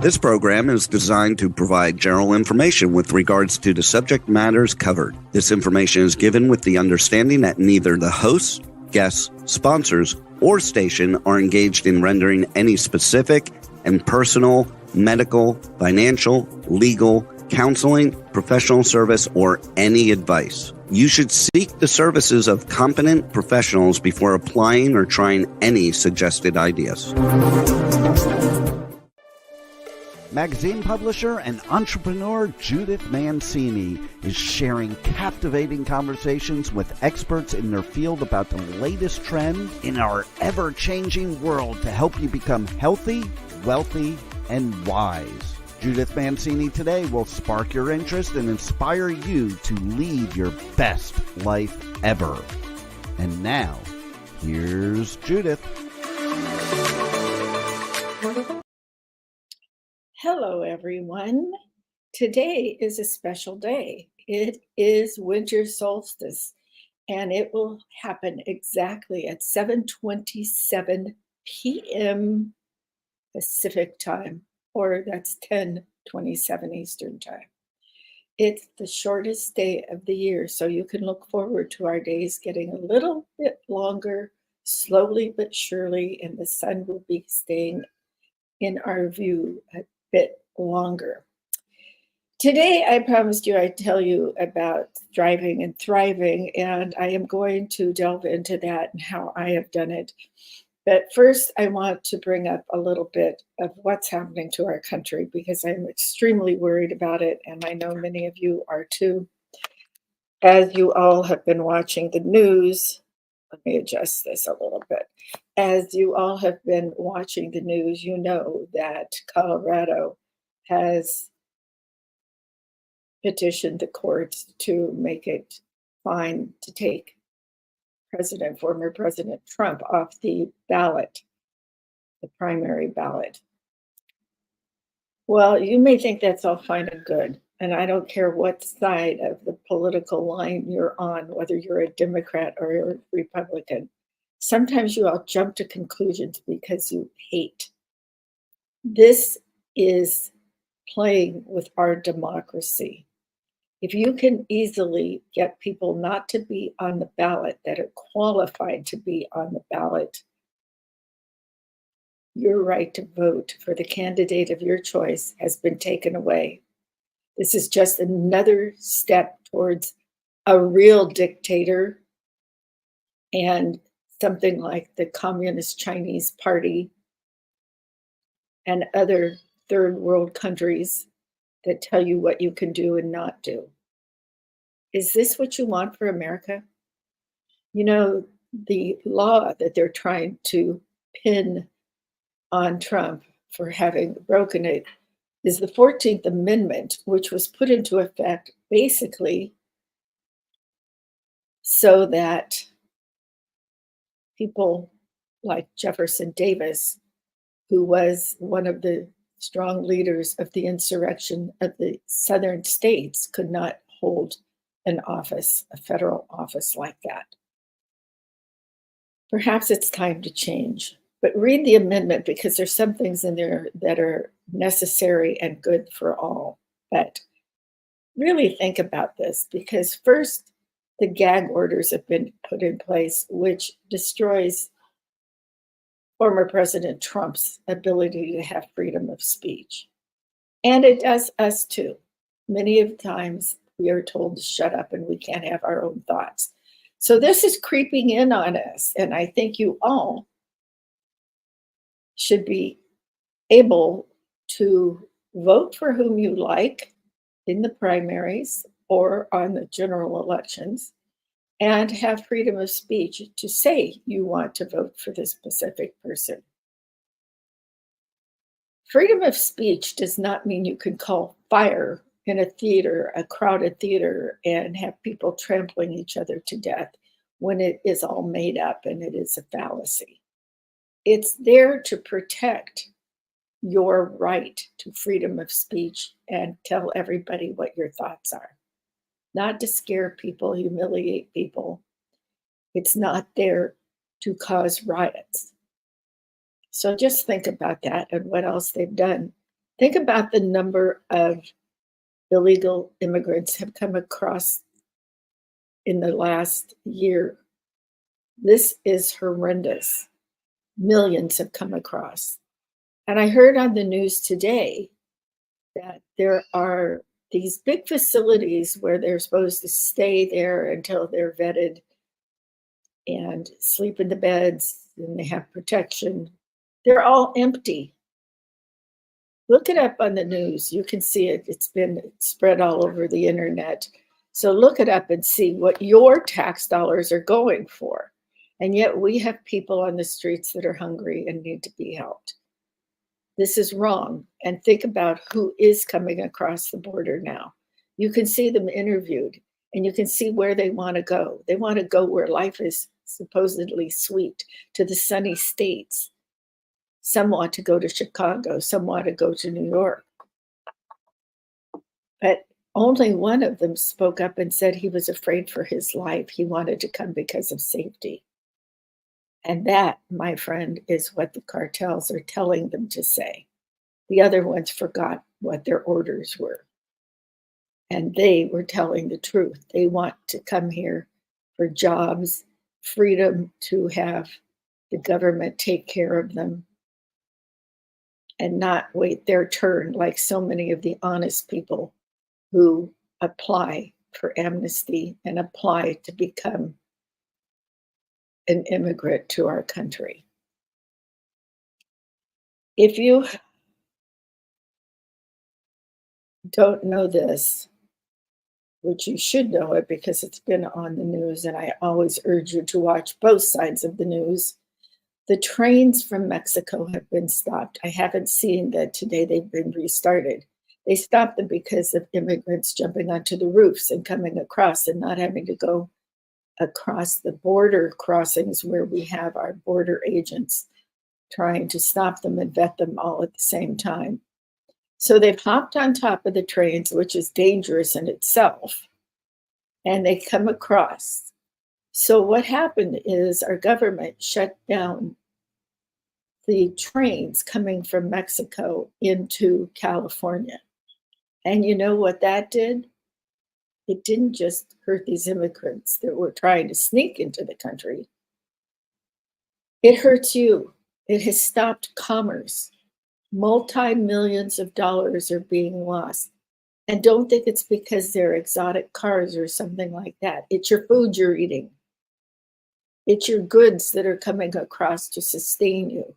This program is designed to provide general information with regards to the subject matters covered. This information is given with the understanding that neither the hosts, guests, sponsors, or station are engaged in rendering any specific and personal, medical, financial, legal, counseling, professional service, or any advice. You should seek the services of competent professionals before applying or trying any suggested ideas. Magazine publisher and entrepreneur Judith Mancini is sharing captivating conversations with experts in their field about the latest trend in our ever-changing world to help you become healthy, wealthy, and wise. Judith Mancini Today will spark your interest and inspire you to lead your best life ever. And now, here's Judith. Hello, everyone. Today is a special day. It is winter solstice, and it will happen exactly at 7:27 p.m. Pacific time, or that's 10:27 Eastern time. It's the shortest day of the year, so you can look forward to our days getting a little bit longer, slowly but surely, and the sun will be staying in our view a bit longer. Today, I promised you I'd tell you about driving and thriving, and I am going to delve into that and how I have done it. But first, I want to bring up a little bit of what's happening to our country because I'm extremely worried about it, and I know many of you are too. As you all have been watching the news, let me adjust this a little bit. As you all have been watching the news, you know that Colorado has petitioned the courts to make it fine to take former President Trump off the ballot, the primary ballot. Well, you may think that's all fine and good, and I don't care what side of the political line you're on, whether you're a Democrat or you're a Republican. Sometimes you all jump to conclusions because you hate. This is playing with our democracy. If you can easily get people not to be on the ballot that are qualified to be on the ballot, your right to vote for the candidate of your choice has been taken away. This is just another step towards a real dictator and something like the Communist Chinese Party and other third world countries that tell you what you can do and not do. Is this what you want for America? You know, the law that they're trying to pin on Trump for having broken it is the 14th Amendment, which was put into effect basically so that people like Jefferson Davis, who was one of the strong leaders of the insurrection of the southern states, could not hold an office, a federal office like that. Perhaps it's time to change, but read the amendment because there's some things in there that are necessary and good for all. But really think about this because first, the gag orders have been put in place, which destroys former President Trump's ability to have freedom of speech. And it does us too. Many of the times we are told to shut up and we can't have our own thoughts. So this is creeping in on us. And I think you all should be able to vote for whom you like in the primaries or on the general elections and have freedom of speech to say you want to vote for this specific person. Freedom of speech does not mean you can call fire in a theater, a crowded theater, and have people trampling each other to death when it is all made up and it is a fallacy. It's there to protect your right to freedom of speech and tell everybody what your thoughts are. Not to scare people, humiliate people. It's not there to cause riots. So just think about that and what else they've done Think about the number of illegal immigrants have come across in the last year. This is horrendous. Millions have come across. And I heard on the news today that there are these big facilities where they're supposed to stay there until they're vetted and sleep in the beds and they have protection. They're all empty. Look it up on the news. You can see it. It's been spread all over the internet. So look it up and see what your tax dollars are going for. And yet we have people on the streets that are hungry and need to be helped. This is wrong. And think about who is coming across the border now. You can see them interviewed and you can see where they want to go. They want to go where life is supposedly sweet, to the sunny states. Some want to go to Chicago, some want to go to New York. But only one of them spoke up and said he was afraid for his life. He wanted to come because of safety. And that, my friend, is what the cartels are telling them to say. The other ones forgot what their orders were. And they were telling the truth. They want to come here for jobs, freedom to have the government take care of them, and not wait their turn like so many of the honest people who apply for amnesty and apply to become an immigrant to our country. If you don't know this, which you should know it because it's been on the news, and I always urge you to watch both sides of the news. The trains from Mexico have been stopped. I haven't seen that today they've been restarted. They stopped them because of immigrants jumping onto the roofs and coming across and not having to go across the border crossings where we have our border agents trying to stop them and vet them all at the same time. So they've hopped on top of the trains, which is dangerous in itself, and they come across. So what happened is our government shut down the trains coming from Mexico into California. And you know what that did? It didn't just hurt these immigrants that were trying to sneak into the country. It hurts you. It has stopped commerce. Multi-millions of dollars are being lost. And don't think it's because they're exotic cars or something like that. It's your food you're eating. It's your goods that are coming across to sustain you.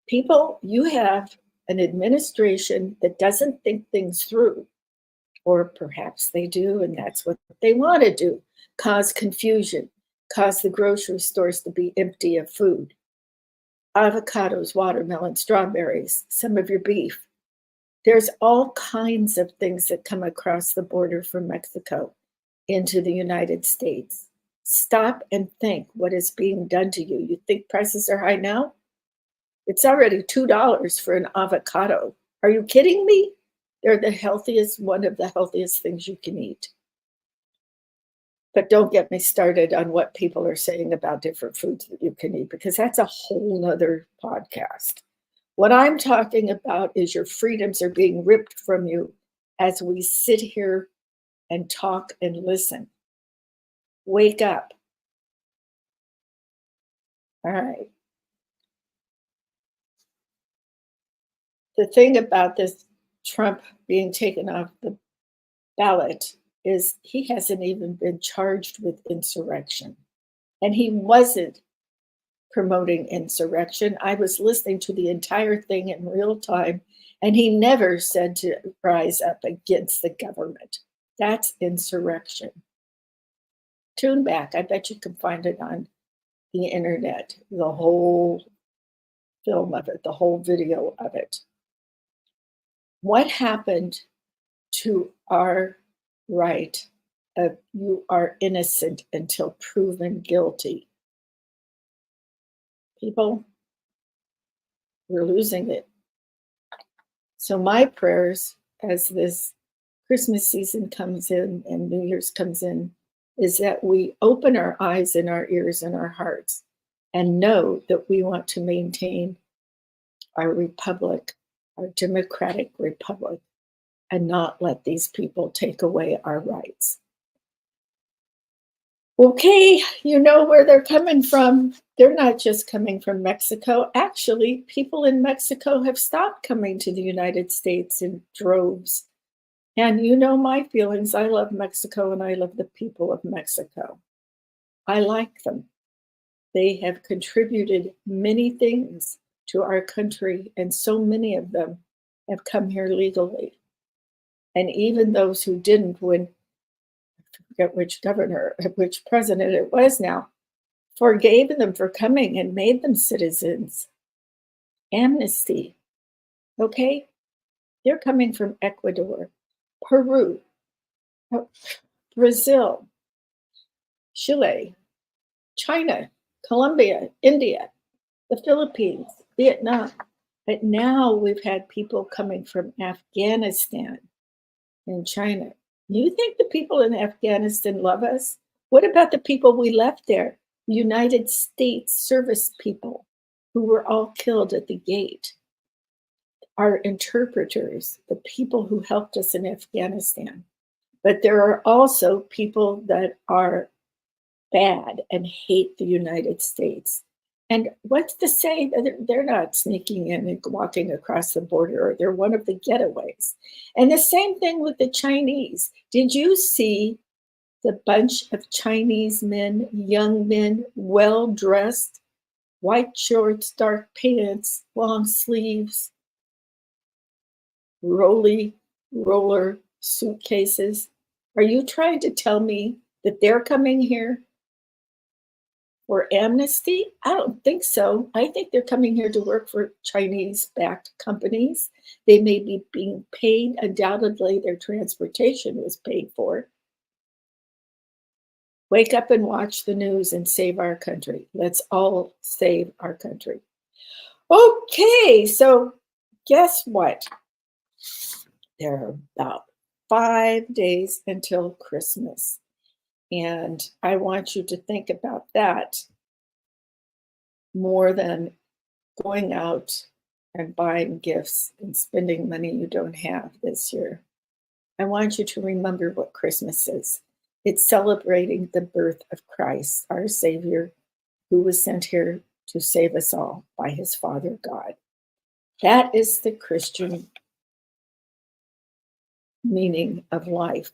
People, you have an administration that doesn't think things through, or perhaps they do, and that's what they want to do, cause confusion, cause the grocery stores to be empty of food. Avocados, watermelon, strawberries, some of your beef. There's all kinds of things that come across the border from Mexico into the United States. Stop and think what is being done to you. You think prices are high now? It's already $2 for an avocado. Are you kidding me? They're the healthiest, one of the healthiest things you can eat. But don't get me started on what people are saying about different foods that you can eat, because that's a whole nother podcast. What I'm talking about is your freedoms are being ripped from you as we sit here and talk and listen. Wake up. All right. The thing about this Trump being taken off the ballot is he hasn't even been charged with insurrection. And he wasn't promoting insurrection. I was listening to the entire thing in real time, and he never said to rise up against the government. That's insurrection. Tune back. I bet you can find it on the internet, the whole film of it, the whole video of it. What happened to our right of you are innocent until proven guilty? People, we're losing it. So my prayers as this Christmas season comes in and New Year's comes in is that we open our eyes and our ears and our hearts and know that we want to maintain our republic our democratic republic and not let these people take away our rights. Okay, you know where they're coming from. They're not just coming from Mexico. Actually, people in Mexico have stopped coming to the United States in droves. And you know my feelings. I love Mexico and I love the people of Mexico. I like them. They have contributed many things to our country, and so many of them have come here legally. And even those who didn't, when I forget which governor, which president it was now, forgave them for coming and made them citizens. Amnesty. Okay? They're coming from Ecuador, Peru, Brazil, Chile, China, Colombia, India, the Philippines, Vietnam. But now we've had people coming from Afghanistan and China. You think the people in Afghanistan love us? What about the people we left there? The United States service people who were all killed at the gate. Our interpreters, the people who helped us in Afghanistan. But there are also people that are bad and hate the United States. And what's to say that they're not sneaking in and walking across the border, or they're one of the getaways? And the same thing with the Chinese. Did you see the bunch of Chinese men, young men, well dressed, white shorts, dark pants, long sleeves, roller suitcases? Are you trying to tell me that they're coming here for amnesty? I don't think so. I think they're coming here to work for Chinese-backed companies. They may be being paid. Undoubtedly, their transportation was paid for. Wake up and watch the news and save our country. Let's all save our country. Okay, so guess what? There are about 5 days until Christmas. And I want you to think about that more than going out and buying gifts and spending money you don't have this year. I want you to remember what Christmas is. It's celebrating the birth of Christ, our Savior, who was sent here to save us all by his Father God. That is the Christian meaning of life.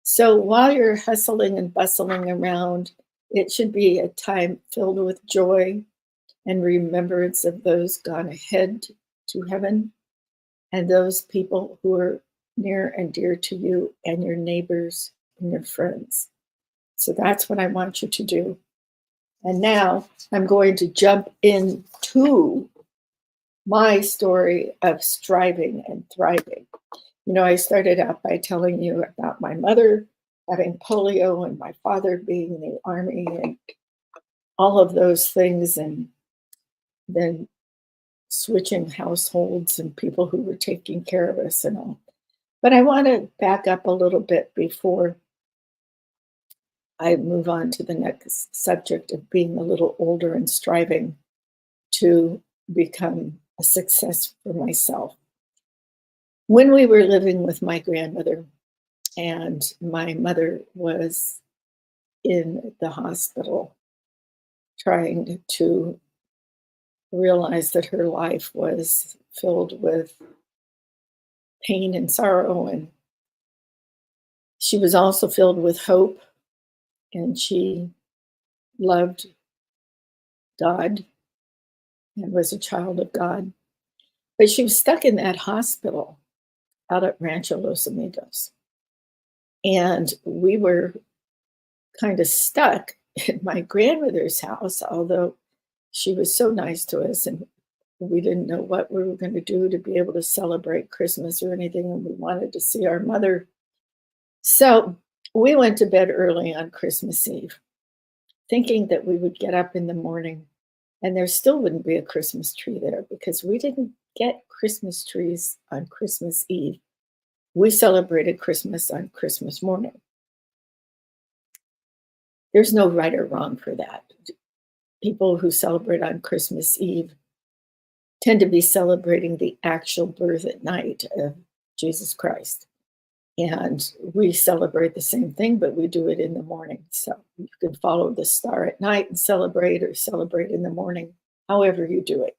So while you're hustling and bustling around, it should be a time filled with joy and remembrance of those gone ahead to heaven and those people who are near and dear to you and your neighbors and your friends. So that's what I want you to do. And now I'm going to jump into my story of striving and thriving. You know, I started out by telling you about my mother having polio and my father being in the Army and all of those things, and then switching households and people who were taking care of us and all. But I want to back up a little bit before I move on to the next subject of being a little older and striving to become a success for myself. When we were living with my grandmother and my mother was in the hospital trying to realize that her life was filled with pain and sorrow, and she was also filled with hope, and she loved God and was a child of God. But she was stuck in that hospital out at Rancho Los Amigos. And we were kind of stuck at my grandmother's house, although she was so nice to us and we didn't know what we were going to do to be able to celebrate Christmas or anything. And we wanted to see our mother. So we went to bed early on Christmas Eve, thinking that we would get up in the morning and there still wouldn't be a Christmas tree there because we didn't get Christmas trees on Christmas Eve. We celebrated Christmas on Christmas morning. There's no right or wrong for that. People who celebrate on Christmas Eve tend to be celebrating the actual birth at night of Jesus Christ. And we celebrate the same thing, but we do it in the morning. So you can follow the star at night and celebrate, or celebrate in the morning, however you do it.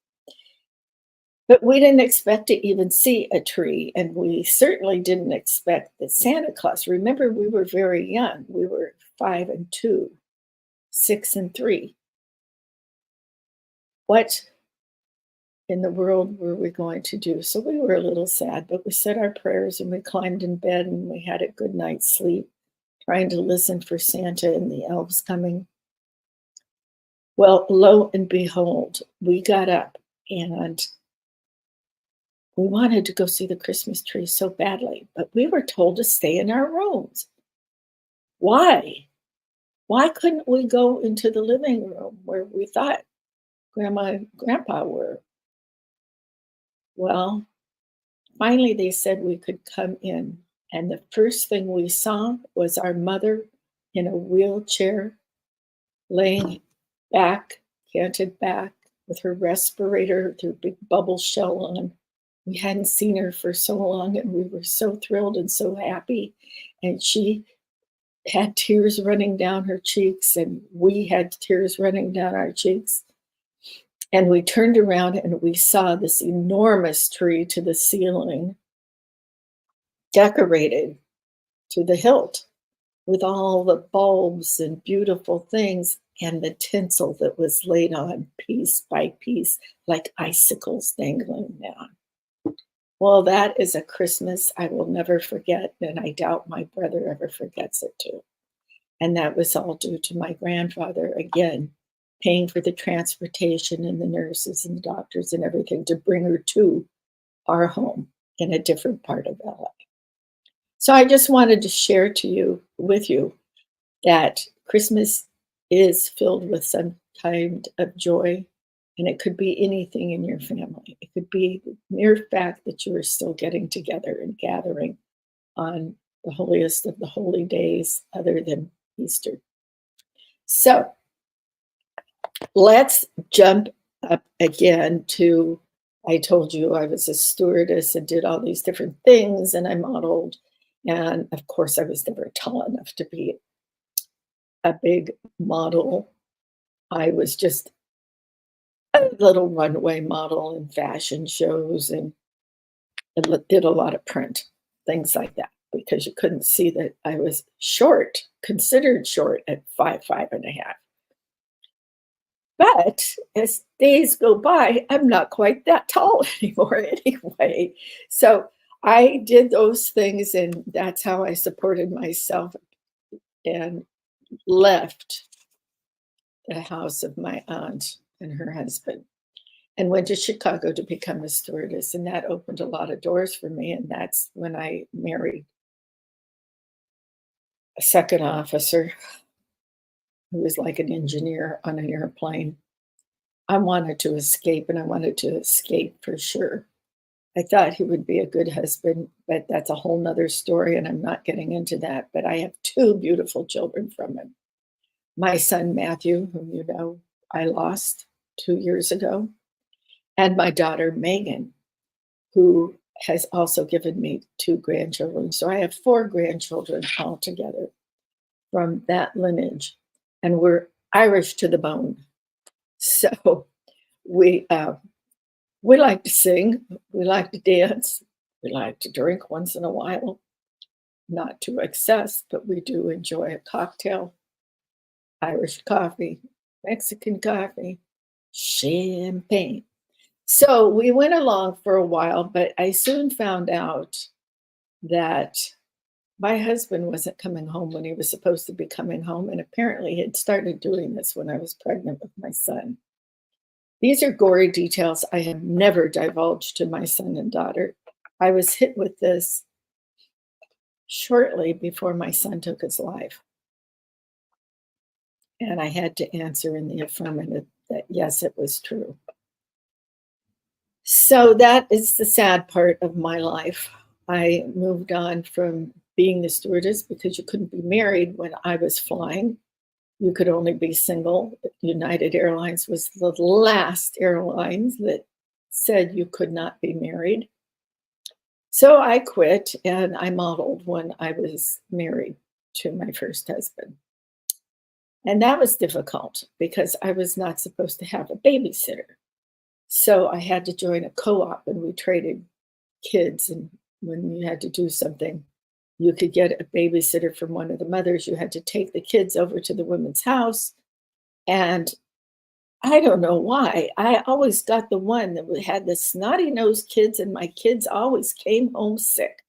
But we didn't expect to even see a tree, and we certainly didn't expect that Santa Claus. Remember, we were very young. We were 5 and 2, 6 and 3. What in the world were we going to do? So we were a little sad, but we said our prayers and we climbed in bed and we had a good night's sleep, trying to listen for Santa and the elves coming. Well, lo and behold, we got up and we wanted to go see the Christmas tree so badly, but we were told to stay in our rooms. Why? Why couldn't we go into the living room where we thought Grandma and Grandpa were? Well, finally they said we could come in. And the first thing we saw was our mother in a wheelchair, laying back, canted back, with her respirator, with her big bubble shell on. We hadn't seen her for so long, and we were so thrilled and so happy. And she had tears running down her cheeks, and we had tears running down our cheeks. And we turned around and we saw this enormous tree to the ceiling, decorated to the hilt with all the bulbs and beautiful things, and the tinsel that was laid on piece by piece, like icicles dangling down. Well, that is a Christmas I will never forget, and I doubt my brother ever forgets it too. And that was all due to my grandfather, again, paying for the transportation and the nurses and the doctors and everything to bring her to our home in a different part of LA. So I just wanted to share with you that Christmas is filled with some kind of joy, and it could be anything in your family. It could be the mere fact that you are still getting together and gathering on the holiest of the holy days other than Easter. So let's jump up again to, I told you I was a stewardess and did all these different things, and I modeled. And of course, I was never tall enough to be a big model. I was just a little runway model in fashion shows and did a lot of print, things like that, because you couldn't see that I was short, considered short at 5'5.5". But as days go by, I'm not quite that tall anymore anyway. So I did those things, and that's how I supported myself, and left the house of my aunt and her husband and went to Chicago to become a stewardess. And that opened a lot of doors for me. And that's when I married a second officer who was like an engineer on an airplane. I wanted to escape, and I wanted to escape for sure. I thought he would be a good husband, but that's a whole nother story, and I'm not getting into that. But I have 2 beautiful children from him. My son, Matthew, whom you know I lost 2 years ago, and my daughter, Megan, who has also given me 2 grandchildren. So I have 4 grandchildren altogether from that lineage, and we're Irish to the bone. So we like to sing, we like to dance, we like to drink once in a while, not to excess, but we do enjoy a cocktail, Irish coffee, Mexican coffee, champagne. So we went along for a while, but I soon found out that my husband wasn't coming home when he was supposed to be coming home, and apparently he had started doing this when I was pregnant with my son. These are gory details I have never divulged to my son and daughter. I was hit with this shortly before my son took his life. And I had to answer in the affirmative that yes, it was true. So that is the sad part of my life. I moved on from being the stewardess because you couldn't be married when I was flying. You could only be single. United Airlines was the last airlines that said you could not be married. So I quit and I modeled when I was married to my first husband. And that was difficult because I was not supposed to have a babysitter. So I had to join a co-op and we traded kids. And when you had to do something, you could get a babysitter from one of the mothers. You had to take the kids over to the women's house. And I don't know why. I always got the one that had the snotty-nosed kids, and my kids always came home sick.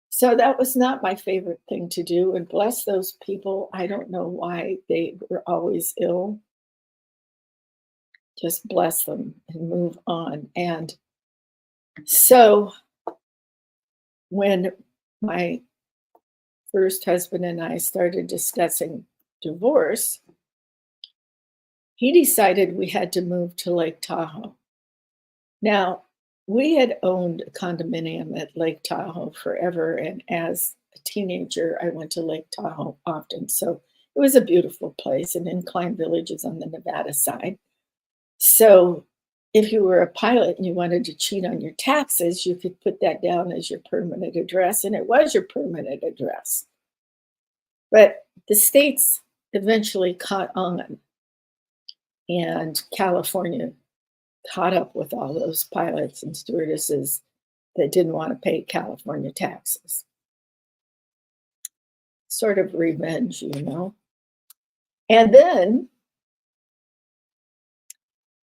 So that was not my favorite thing to do. And bless those people. I don't know why they were always ill. Just bless them and move on. And so when my first husband and I started discussing divorce, he decided we had to move to Lake Tahoe. Now, we had owned a condominium at Lake Tahoe forever. And as a teenager, I went to Lake Tahoe often. So it was a beautiful place. And Incline Village is on the Nevada side. So if you were a pilot and you wanted to cheat on your taxes, you could put that down as your permanent address. And it was your permanent address. But the states eventually caught on. And California caught up with all those pilots and stewardesses that didn't want to pay California taxes. Sort of revenge, you know. And then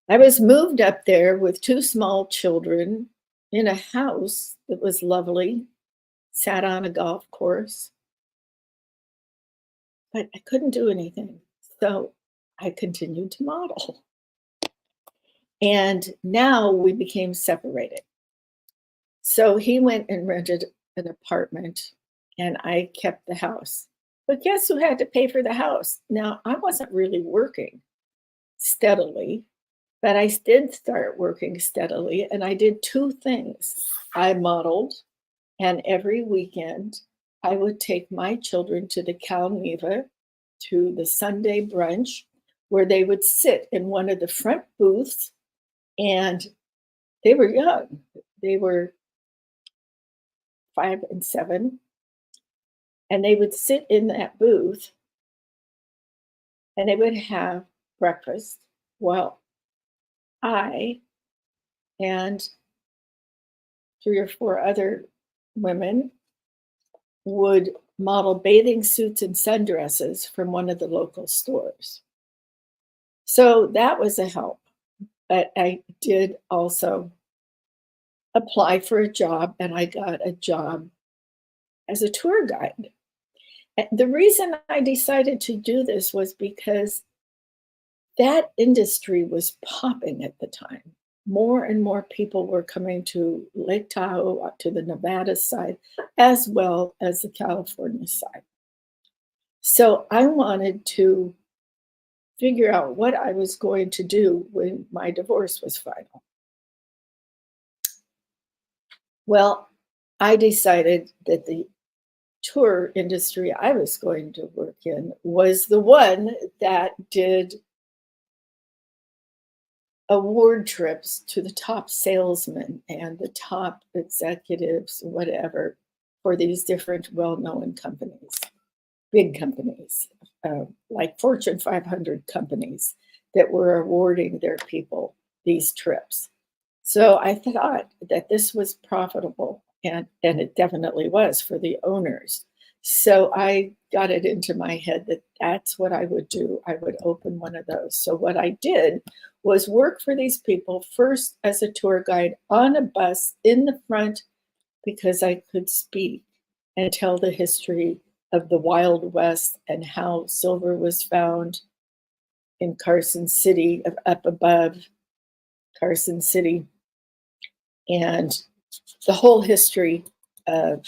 I was moved up there with 2 small children in a house that was lovely, sat on a golf course, but I couldn't do anything. So I continued to model. And now we became separated. So he went and rented an apartment and I kept the house. But guess who had to pay for the house? Now, I wasn't really working steadily, but I did start working steadily. And I did 2 things. I modeled, and every weekend I would take my children to the Cal Neva, to the Sunday brunch, where they would sit in one of the front booths. And they were young. They were 5 and 7. And they would sit in that booth and they would have breakfast while I and 3 or 4 other women would model bathing suits and sundresses from one of the local stores. So that was a help. But I did also apply for a job, and I got a job as a tour guide. And the reason I decided to do this was because that industry was popping at the time. More and more people were coming to Lake Tahoe, to the Nevada side, as well as the California side. So I wanted to figure out what I was going to do when my divorce was final. Well, I decided that the tour industry I was going to work in was the one that did award trips to the top salesmen and the top executives, whatever, for these different well-known companies, big companies, like Fortune 500 companies that were awarding their people these trips. So I thought that this was profitable, and it definitely was for the owners. So I got it into my head that that's what I would do. I would open one of those. So what I did was work for these people first as a tour guide on a bus in the front, because I could speak and tell the history of the Wild West and how silver was found in Carson City, up above Carson City, and the whole history of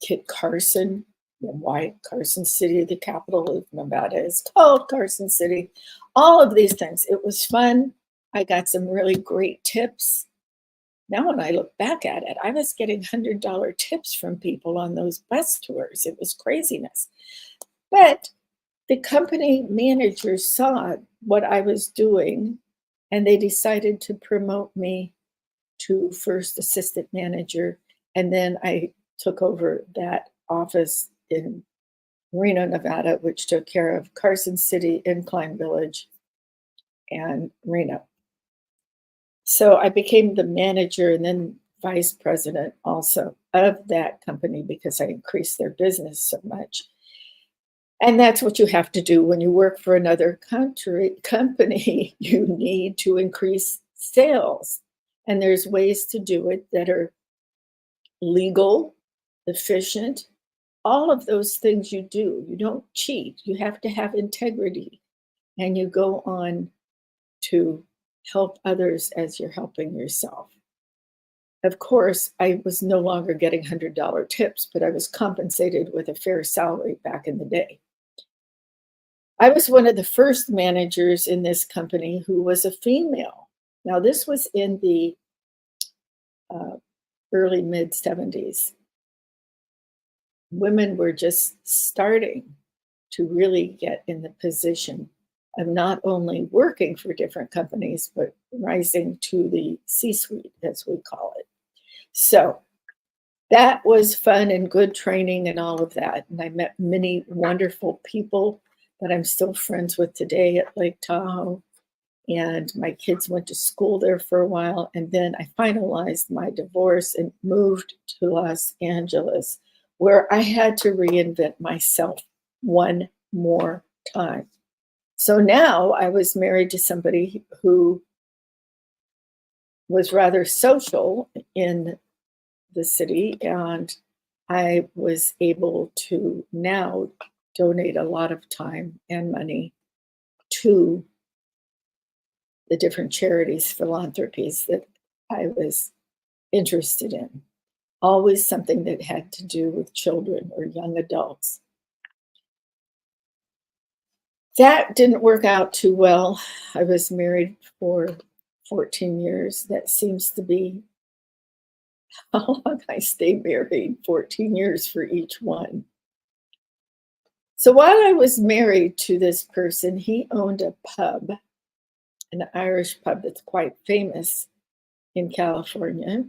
Kit Carson and why Carson City, the capital of Nevada, is called Carson City. All of these things. It was fun. I got some really great tips. Now, when I look back at it, I was getting $100 tips from people on those bus tours. It was craziness. But the company managers saw what I was doing, and they decided to promote me to first assistant manager, and then I took over that office in Reno, Nevada, which took care of Carson City, Incline Village, and Reno. So I became the manager and then vice president also of that company because I increased their business so much. And that's what you have to do when you work for another company. You need to increase sales. And there's ways to do it that are legal, efficient, all of those things you do. You don't cheat. You have to have integrity. And you go on to help others as you're helping yourself. Of course, I was no longer getting $100 tips, but I was compensated with a fair salary back in the day. I was one of the first managers in this company who was a female. Now, this was in the early mid 70s. Women were just starting to really get in the position of not only working for different companies, but rising to the C-suite, as we call it. So that was fun and good training and all of that. And I met many wonderful people that I'm still friends with today at Lake Tahoe. And my kids went to school there for a while. And then I finalized my divorce and moved to Los Angeles, where I had to reinvent myself one more time. So now I was married to somebody who was rather social in the city, and I was able to now donate a lot of time and money to the different charities, philanthropies that I was interested in. Always something that had to do with children or young adults. That didn't work out too well. I was married for 14 years. That seems to be how long I stayed married, 14 years for each one. So while I was married to this person, he owned a pub, an Irish pub that's quite famous in California,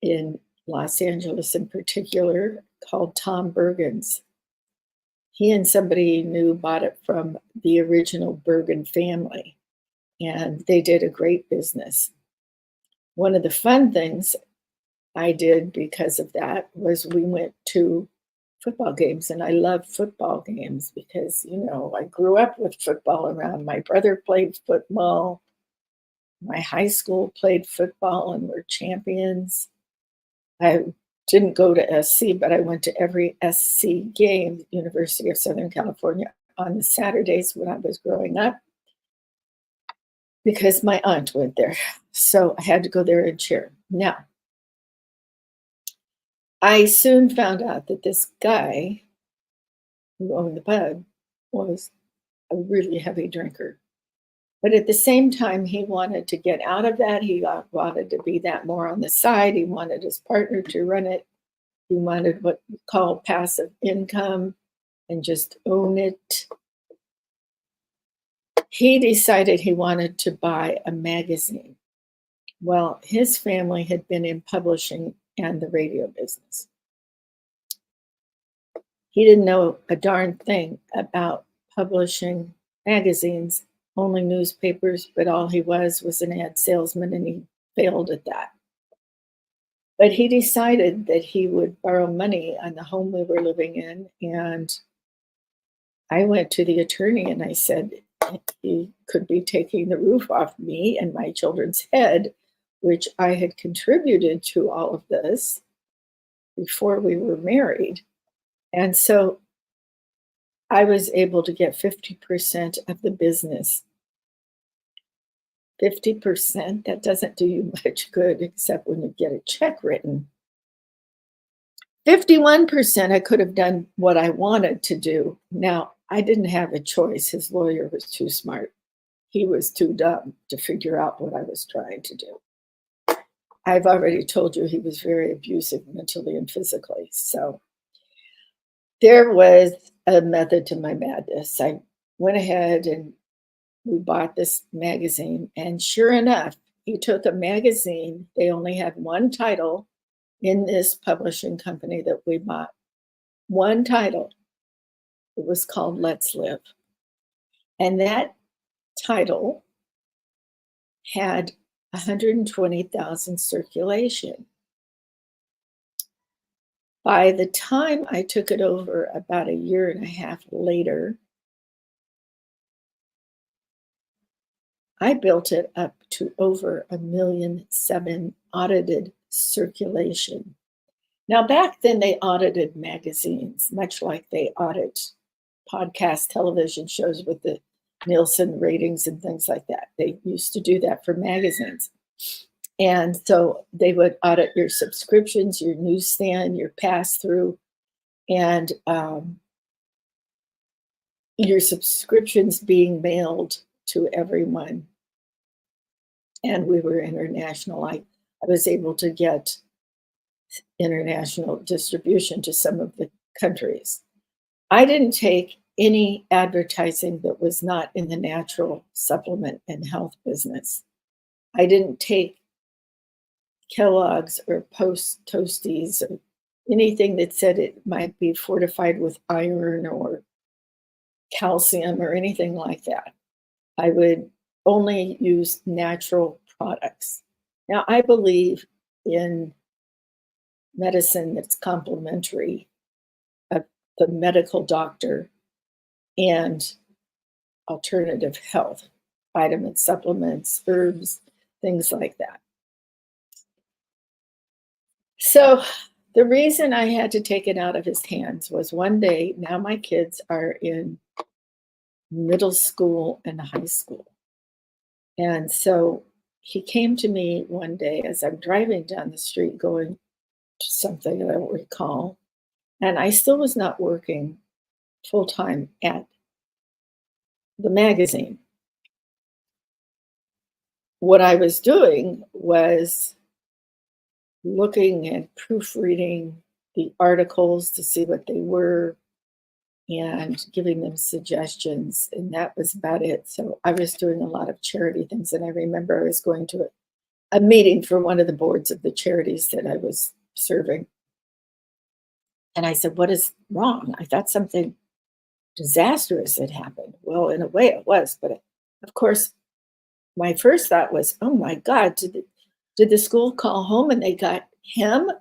in Los Angeles in particular, called Tom Bergen's. He and somebody he knew bought it from the original Bergen family, and they did a great business. One of the fun things I did because of that was we went to football games, and I love football games because, you know, I grew up with football around. My brother played football. My high school played football and were champions. I didn't go to SC, but I went to every SC game, University of Southern California, on the Saturdays when I was growing up because my aunt went there. So I had to go there and cheer. Now, I soon found out that this guy who owned the pub was a really heavy drinker. But at the same time, he wanted to get out of that. He wanted to be that more on the side. He wanted his partner to run it. He wanted what we call passive income and just own it. He decided he wanted to buy a magazine. Well, his family had been in publishing and the radio business. He didn't know a darn thing about publishing magazines, only newspapers, but all he was an ad salesman, and he failed at that. But he decided that he would borrow money on the home we were living in, and I went to the attorney and I said he could be taking the roof off me and my children's head, which I had contributed to all of this before we were married. And so I was able to get 50% of the business. 50%, that doesn't do you much good except when you get a check written. 51%, I could have done what I wanted to do. Now, I didn't have a choice. His lawyer was too smart. He was too dumb to figure out what I was trying to do. I've already told you he was very abusive mentally and physically. So there was a method to my madness. I went ahead and we bought this magazine, and sure enough, he took a magazine. They only had one title in this publishing company that we bought. One title. It was called Let's Live. And that title had 120,000 circulation. By the time I took it over about a year and a half later, I built it up to over 1.7 million audited circulation. Now, back then they audited magazines, much like they audit podcast television shows with the Nielsen ratings and things like that. They used to do that for magazines. And so they would audit your subscriptions, your newsstand, your pass-through, and your subscriptions being mailed to everyone. And we were international. I was able to get international distribution to some of the countries. I didn't take any advertising that was not in the natural supplement and health business. I didn't take Kellogg's or Post Toasties or anything that said it might be fortified with iron or calcium or anything like that. I would only use natural products. Now, I believe in medicine that's complementary of the medical doctor and alternative health, vitamin supplements, herbs, things like that. So the reason I had to take it out of his hands was one day, now my kids are in middle school and high school. And so he came to me one day as I'm driving down the street going to something that I don't recall. And I still was not working full time at the magazine. What I was doing was looking and proofreading the articles to see what they were and giving them suggestions. And that was about it. So I was doing a lot of charity things. And I remember I was going to a meeting for one of the boards of the charities that I was serving. And I said, what is wrong? I thought something disastrous had happened. Well, in a way it was, but of course, my first thought was, oh my God, did the school call home and they got him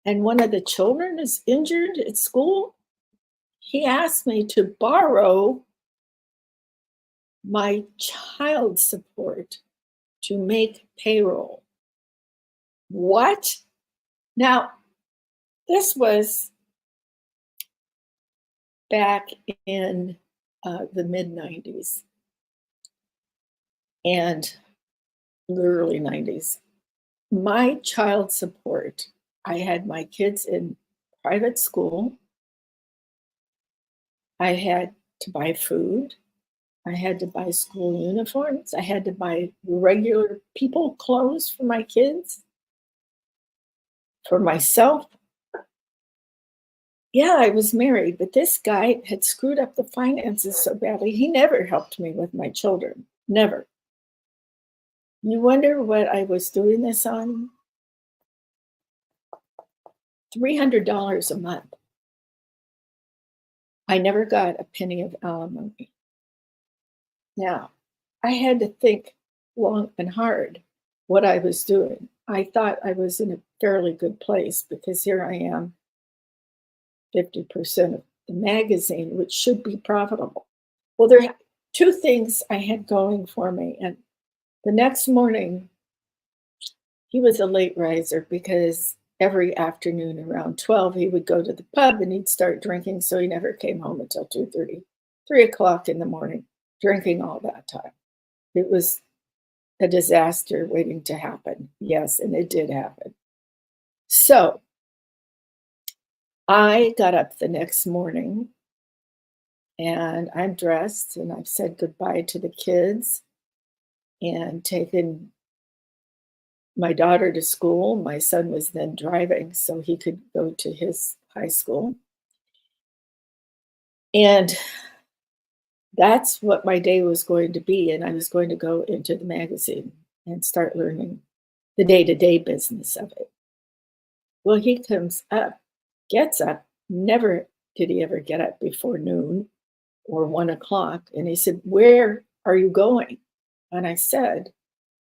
and one of the children is injured at school? He asked me to borrow my child support to make payroll. What? Now, this was back in the mid-90s and the early 90s. My child support, I had my kids in private school. I had to buy food. I had to buy school uniforms. I had to buy regular people clothes for my kids, for myself. Yeah, I was married, but this guy had screwed up the finances so badly. He never helped me with my children, never. You wonder what I was doing this on? $300 a month. I never got a penny of alimony. Now, I had to think long and hard what I was doing. I thought I was in a fairly good place because here I am, 50% of the magazine, which should be profitable. Well, there are two things I had going for me. And the next morning, he was a late riser because every afternoon around 12, he would go to the pub and he'd start drinking. So he never came home until 2:30, 3 o'clock in the morning, drinking all that time. It was a disaster waiting to happen. Yes, and it did happen. So I got up the next morning and I'm dressed and I've said goodbye to the kids and taken my daughter to school. My son was then driving so he could go to his high school. And that's what my day was going to be. And I was going to go into the magazine. and start learning the day-to-day business of it. Well, he comes up, gets up, never did he ever get up before noon or 1 o'clock. And he said, "Where are you going?" And I said,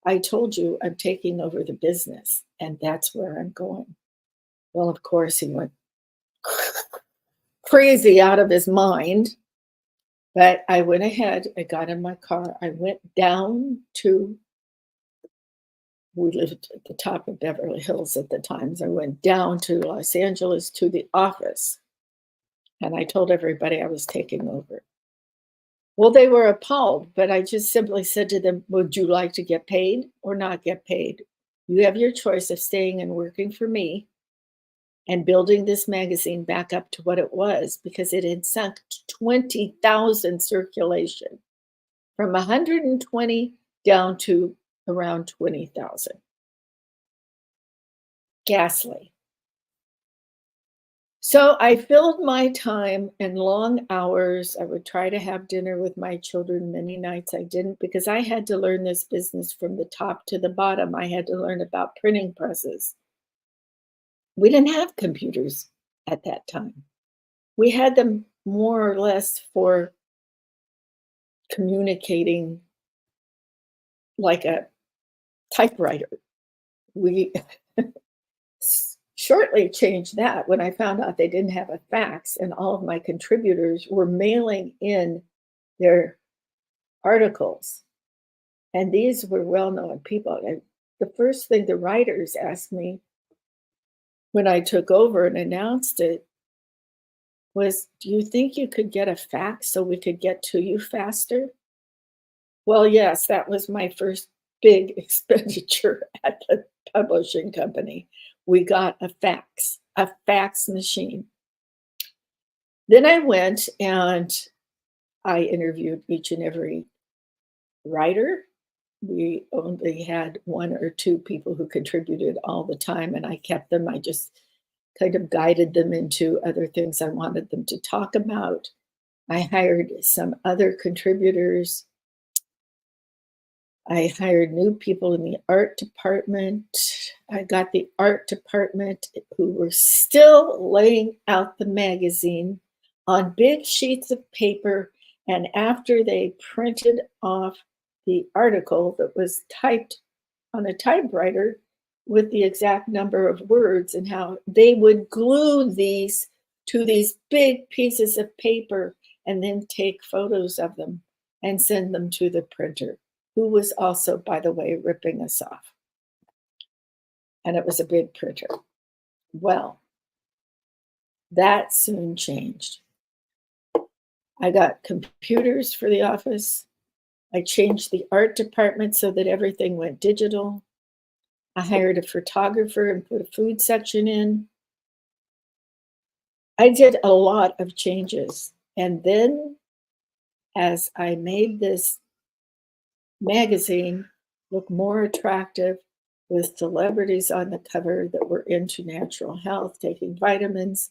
"I told you I'm taking over the business, and that's where I'm going." Well, of course, he went crazy out of his mind. But I went ahead, I got in my car, I went down to, we lived at the top of Beverly Hills at the time. So I went down to Los Angeles to the office, and I told everybody I was taking over. Well, they were appalled, but I just simply said to them, "Would you like to get paid or not get paid? You have your choice of staying and working for me and building this magazine back up to what it was, because it had sunk to 20,000 circulation, from 120 down to around 20,000. Ghastly. So I filled my time in long hours. I would try to have dinner with my children. Many nights I didn't, because I had to learn this business from the top to the bottom. I had to learn about printing presses. We didn't have computers at that time. We had them more or less for communicating, like a typewriter. We shortly changed that when I found out they didn't have a fax, and all of my contributors were mailing in their articles. And these were well-known people. The first thing the writers asked me when I took over and announced it was, "Do you think you could get a fax so we could get to you faster?" Well, yes, that was my first big expenditure at the publishing company. We got a fax machine. Then I went and I interviewed each and every writer. We only had 1 or 2 people who contributed all the time, and I kept them. I just kind of guided them into other things I wanted them to talk about. I hired some other contributors. I hired new people in the art department. I got the art department who were still laying out the magazine on big sheets of paper. And after they printed off the article that was typed on a typewriter with the exact number of words, and how they would glue these to these big pieces of paper and then take photos of them and send them to the printer, who was also, by the way, ripping us off. And it was a big printer. Well, that soon changed. I got computers for the office. I changed the art department so that everything went digital. I hired a photographer and put a food section in. I did a lot of changes. And then, as I made this magazine look more attractive, with celebrities on the cover that were into natural health, taking vitamins.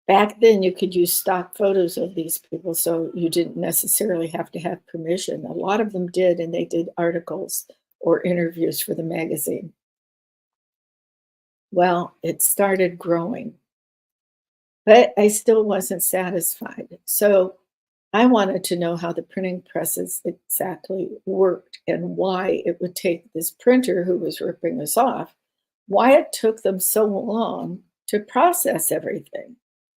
Back then, you could use stock photos of these people, so you didn't necessarily have to have permission. A lot of them did, and they did articles or interviews for the magazine. Well, it started growing, but I still wasn't satisfied. So I wanted to know how the printing presses exactly worked, and why it would take this printer who was ripping us off, why it took them so long to process everything.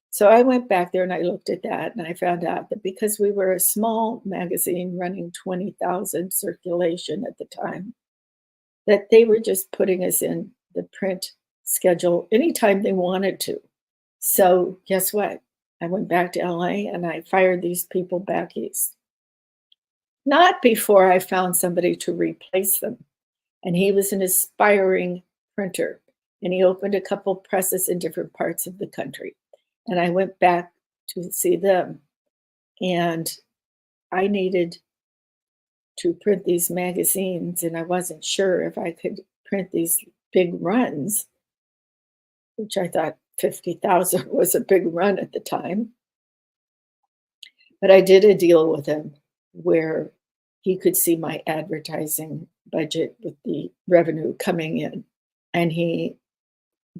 So I went back there and I looked at that, and I found out that because we were a small magazine running 20,000 circulation at the time, that they were just putting us in the print schedule anytime they wanted to. So guess what? I went back to LA and I fired these people back east. Not before I found somebody to replace them. And he was an aspiring printer. And he opened a couple presses in different parts of the country. And I went back to see them. And I needed to print these magazines, and I wasn't sure if I could print these big runs, which I thought 50,000 was a big run at the time. But I did a deal with him where he could see my advertising budget with the revenue coming in, and he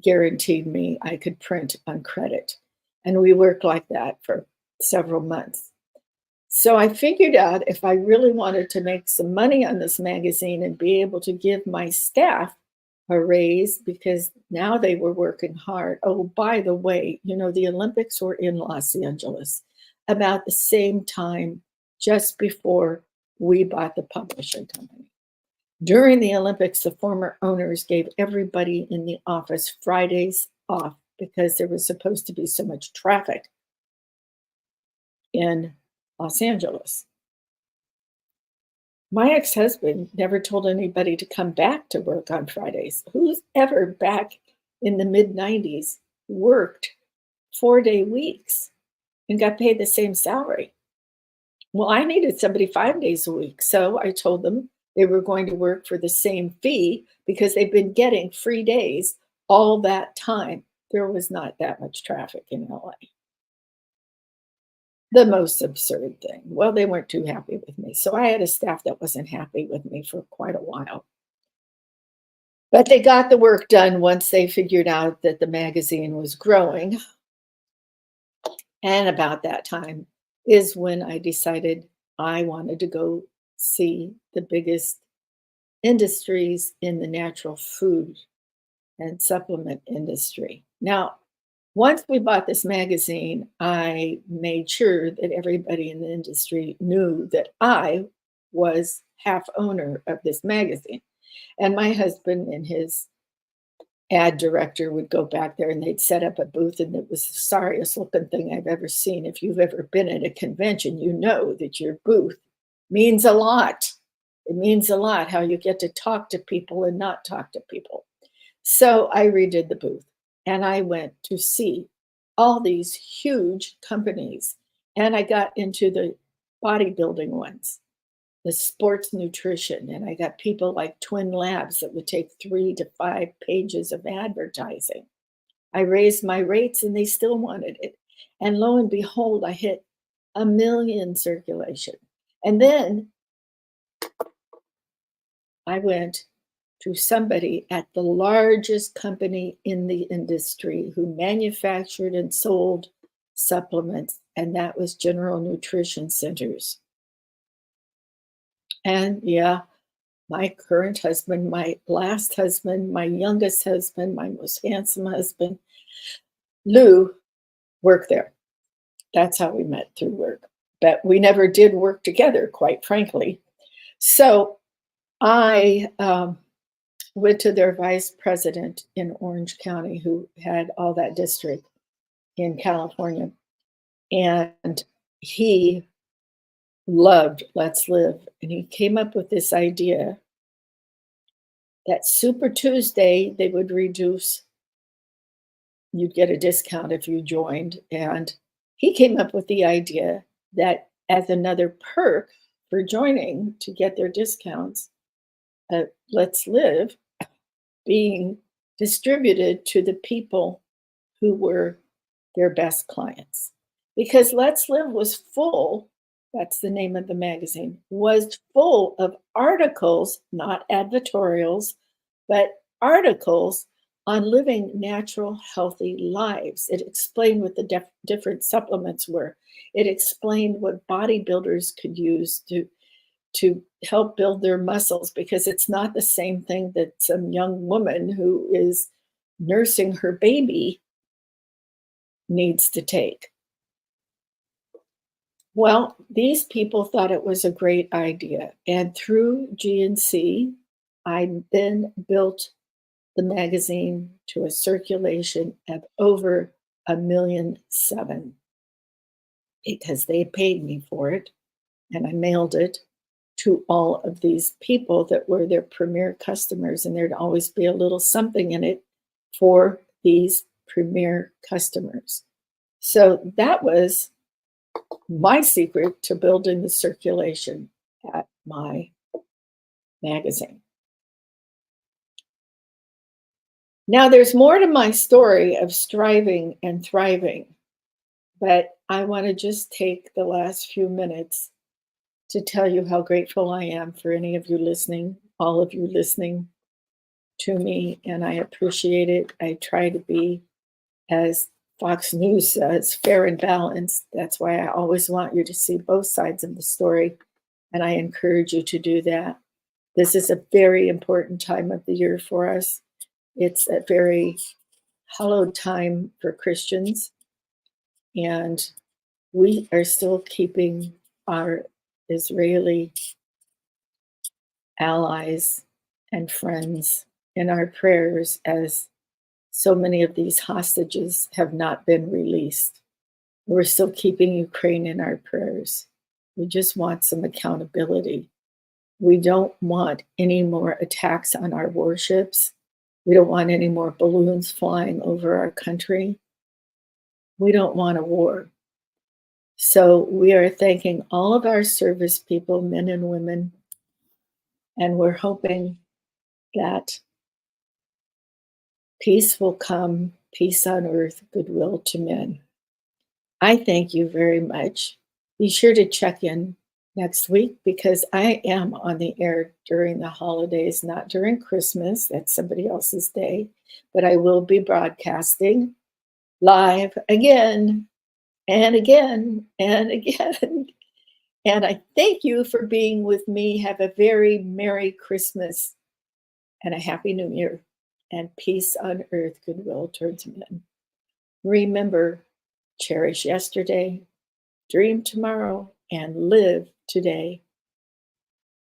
guaranteed me I could print on credit. And we worked like that for several months. So I figured out if I really wanted to make some money on this magazine and be able to give my staff a raise, because now they were working hard. Oh, by the way, the Olympics were in Los Angeles about the same time, just before we bought the publishing company. During the Olympics, the former owners gave everybody in the office Fridays off because there was supposed to be so much traffic in Los Angeles. My ex-husband never told anybody to come back to work on Fridays. Who's ever back in the mid-90s worked 4-day weeks and got paid the same salary? Well, I needed somebody 5 days a week. So I told them they were going to work for the same fee because they've been getting free days all that time. There was not that much traffic in LA. The most absurd thing. Well, they weren't too happy with me. So I had a staff that wasn't happy with me for quite a while. But they got the work done once they figured out that the magazine was growing. And about that time is when I decided I wanted to go see the biggest industries in the natural food and supplement industry. Now, once we bought this magazine, I made sure that everybody in the industry knew that I was half owner of this magazine. And my husband and his ad director would go back there and they'd set up a booth, and it was the sorriest looking thing I've ever seen. If you've ever been at a convention, you know that your booth means a lot. It means a lot how you get to talk to people and not talk to people. So I redid the booth. And I went to see all these huge companies. And I got into the bodybuilding ones, the sports nutrition. And I got people like Twin Labs that would take 3 to 5 pages of advertising. I raised my rates and they still wanted it. And lo and behold, I hit 1 million circulation. And then I went to somebody at the largest company in the industry who manufactured and sold supplements, and that was General Nutrition Centers. And yeah, my current husband, my last husband, my youngest husband, my most handsome husband, Lou, worked there. That's how we met, through work. But we never did work together, quite frankly. So I went to their vice president in Orange County, who had all that district in California. And he loved Let's Live. And he came up with this idea that Super Tuesday, they would reduce, you'd get a discount if you joined. And he came up with the idea that as another perk for joining to get their discounts, Let's Live being distributed to the people who were their best clients. Because Let's Live was full, that's the name of the magazine, was full of articles, not advertorials, but articles on living natural, healthy lives. It explained what the different supplements were. It explained what bodybuilders could use to help build their muscles, because it's not the same thing that some young woman who is nursing her baby needs to take. Well, these people thought it was a great idea. And through GNC, I then built the magazine to a circulation of over 1.7 million, because they paid me for it. And I mailed it to all of these people that were their premier customers. And there'd always be a little something in it for these premier customers. So that was my secret to building the circulation at my magazine. Now, there's more to my story of striving and thriving, but I want to just take the last few minutes to tell you how grateful I am for any of you listening, all of you listening to me, and I appreciate it. I try to be, as Fox News says, fair and balanced. That's why I always want you to see both sides of the story, and I encourage you to do that. This is a very important time of the year for us. It's a very hallowed time for Christians, and we are still keeping our Israeli allies and friends in our prayers, as so many of these hostages have not been released. We're still keeping Ukraine in our prayers. We just want some accountability. We don't want any more attacks on our warships. We don't want any more balloons flying over our country. We don't want a war. So we are thanking all of our service people, men and women, and we're hoping that peace will come, peace on earth, goodwill to men. I thank you very much. Be sure to check in next week, because I am on the air during the holidays, not during Christmas. That's somebody else's day, but I will be broadcasting live again and again and again. And I thank you for being with me. Have a very Merry Christmas and a Happy New Year, and peace on earth, goodwill towards men. Remember, cherish yesterday, dream tomorrow, and live today.